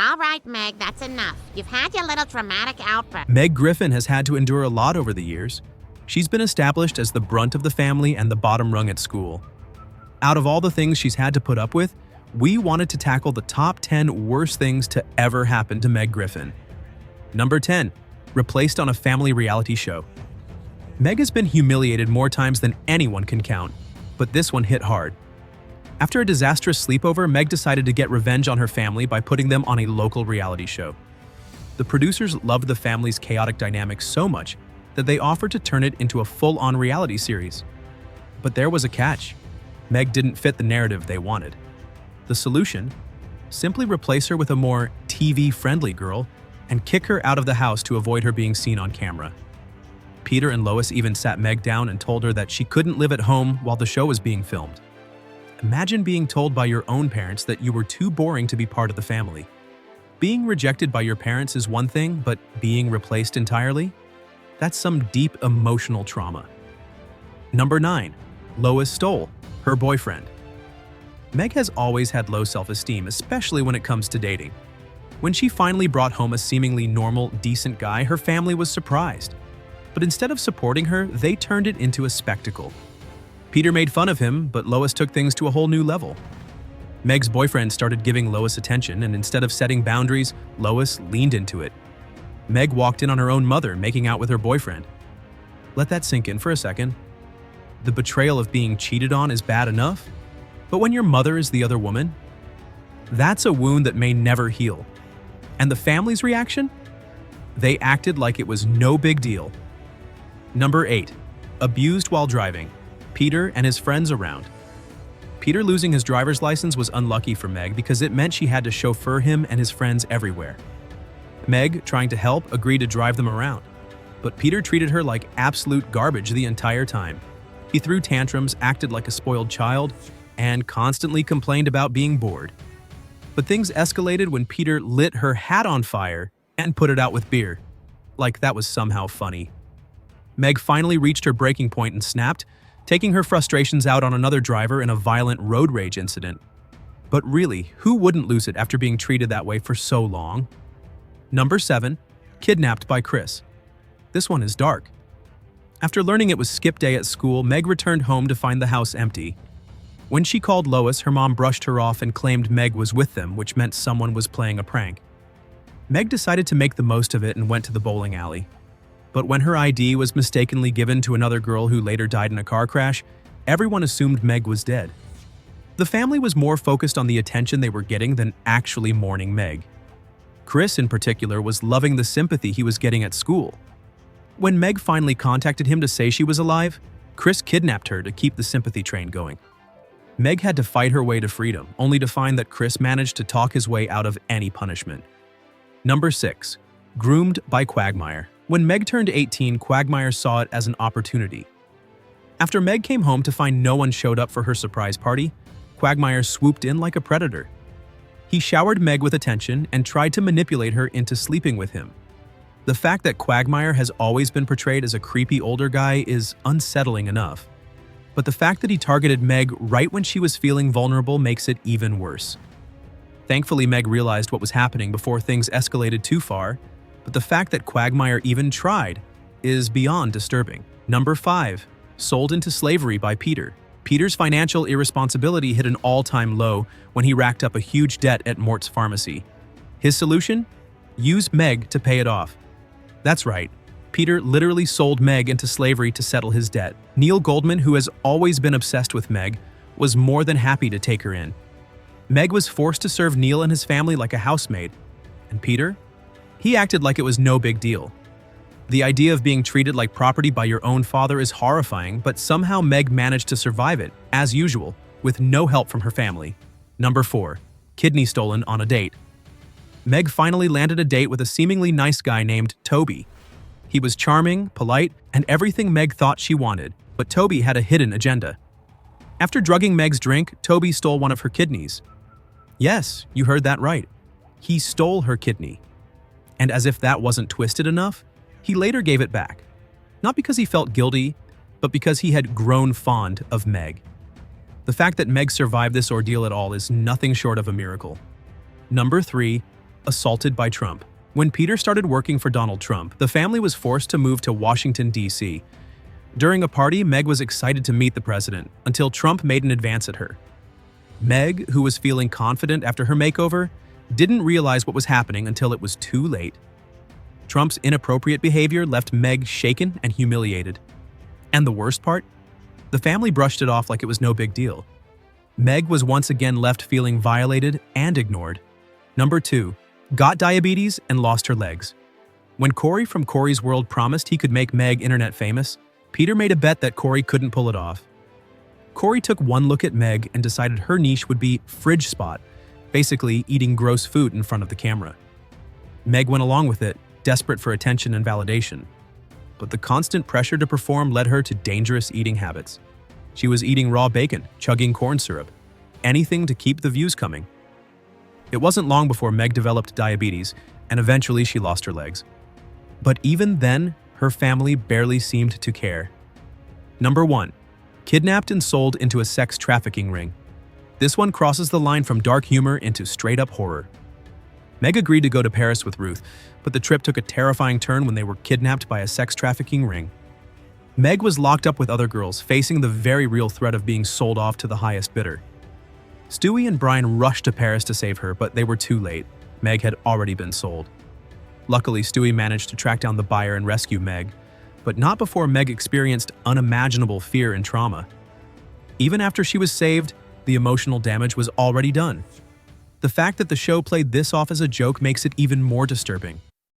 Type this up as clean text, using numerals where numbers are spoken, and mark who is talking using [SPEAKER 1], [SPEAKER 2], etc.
[SPEAKER 1] All right, Meg, that's enough. You've had your little dramatic outburst.
[SPEAKER 2] Meg Griffin has had to endure a lot over the years. She's been established as the brunt of the family and the bottom rung at school. Out of all the things she's had to put up with, we wanted to tackle the top 10 worst things to ever happen to Meg Griffin. Number 10. Replaced on a family reality show. Meg has been humiliated more times than anyone can count, but this one hit hard. After a disastrous sleepover, Meg decided to get revenge on her family by putting them on a local reality show. The producers loved the family's chaotic dynamics so much that they offered to turn it into a full-on reality series. But there was a catch. Meg didn't fit the narrative they wanted. The solution? Simply replace her with a more TV-friendly girl and kick her out of the house to avoid her being seen on camera. Peter and Lois even sat Meg down and told her that she couldn't live at home while the show was being filmed. Imagine being told by your own parents that you were too boring to be part of the family. Being rejected by your parents is one thing, but being replaced entirely? That's some deep emotional trauma. Number 9. Lois stole her boyfriend. Meg has always had low self-esteem, especially when it comes to dating. When she finally brought home a seemingly normal, decent guy, her family was surprised. But instead of supporting her, they turned it into a spectacle. Peter made fun of him, but Lois took things to a whole new level. Meg's boyfriend started giving Lois attention, and instead of setting boundaries, Lois leaned into it. Meg walked in on her own mother making out with her boyfriend. Let that sink in for a second. The betrayal of being cheated on is bad enough, but when your mother is the other woman, that's a wound that may never heal. And the family's reaction? They acted like it was no big deal. Number 8. Abused while driving. Peter and his friends around. Peter losing his driver's license was unlucky for Meg because it meant she had to chauffeur him and his friends everywhere. Meg, trying to help, agreed to drive them around, but Peter treated her like absolute garbage the entire time. He threw tantrums, acted like a spoiled child, and constantly complained about being bored. But things escalated when Peter lit her hat on fire and put it out with beer. Like that was somehow funny. Meg finally reached her breaking point and snapped, taking her frustrations out on another driver in a violent road rage incident. But really, who wouldn't lose it after being treated that way for so long? Number 7. Kidnapped by Chris. This one is dark. After learning it was skip day at school, Meg returned home to find the house empty. When she called Lois, her mom brushed her off and claimed Meg was with them, which meant someone was playing a prank. Meg decided to make the most of it and went to the bowling alley. But when her ID was mistakenly given to another girl who later died in a car crash, everyone assumed Meg was dead. The family was more focused on the attention they were getting than actually mourning Meg. Chris, in particular, was loving the sympathy he was getting at school. When Meg finally contacted him to say she was alive, Chris kidnapped her to keep the sympathy train going. Meg had to fight her way to freedom, only to find that Chris managed to talk his way out of any punishment. Number 6. Groomed by Quagmire. When Meg turned 18, Quagmire saw it as an opportunity. After Meg came home to find no one showed up for her surprise party, Quagmire swooped in like a predator. He showered Meg with attention and tried to manipulate her into sleeping with him. The fact that Quagmire has always been portrayed as a creepy older guy is unsettling enough. But the fact that he targeted Meg right when she was feeling vulnerable makes it even worse. Thankfully, Meg realized what was happening before things escalated too far, but the fact that Quagmire even tried is beyond disturbing. Number 5. Sold into slavery by Peter. Peter's financial irresponsibility hit an all-time low when he racked up a huge debt at Mort's Pharmacy. His solution? Use Meg to pay it off. That's right. Peter literally sold Meg into slavery to settle his debt. Neil Goldman, who has always been obsessed with Meg, was more than happy to take her in. Meg was forced to serve Neil and his family like a housemaid. And Peter? He acted like it was no big deal. The idea of being treated like property by your own father is horrifying, but somehow Meg managed to survive it, as usual, with no help from her family. Number 4. Kidney stolen on a date. Meg finally landed a date with a seemingly nice guy named Toby. He was charming, polite, and everything Meg thought she wanted, but Toby had a hidden agenda. After drugging Meg's drink, Toby stole one of her kidneys. Yes, you heard that right. He stole her kidney. And as if that wasn't twisted enough, he later gave it back. Not because he felt guilty, but because he had grown fond of Meg. The fact that Meg survived this ordeal at all is nothing short of a miracle. Number 3. assaulted by Trump. When Peter started working for Donald Trump, the family was forced to move to Washington, D.C. During a party, Meg was excited to meet the president until Trump made an advance at her. Meg, who was feeling confident after her makeover, didn't realize what was happening until it was too late. Trump's inappropriate behavior left Meg shaken and humiliated. And the worst part? The family brushed it off like it was no big deal. Meg was once again left feeling violated and ignored. Number 2. Got diabetes and lost her legs. When Corey from Corey's World promised he could make Meg internet famous, Peter made a bet that Corey couldn't pull it off. Corey took one look at Meg and decided her niche would be fridge spot, basically eating gross food in front of the camera. Meg went along with it, desperate for attention and validation. But the constant pressure to perform led her to dangerous eating habits. She was eating raw bacon, chugging corn syrup, anything to keep the views coming. It wasn't long before Meg developed diabetes, and eventually she lost her legs. But even then, her family barely seemed to care. Number 1. Kidnapped and sold into a sex trafficking ring. This one crosses the line from dark humor into straight-up horror. Meg agreed to go to Paris with Ruth, but the trip took a terrifying turn when they were kidnapped by a sex trafficking ring. Meg was locked up with other girls, facing the very real threat of being sold off to the highest bidder. Stewie and Brian rushed to Paris to save her, but they were too late. Meg had already been sold. Luckily, Stewie managed to track down the buyer and rescue Meg, but not before Meg experienced unimaginable fear and trauma. Even after she was saved, the emotional damage was already done. The fact that the show played this off as a joke makes it even more disturbing.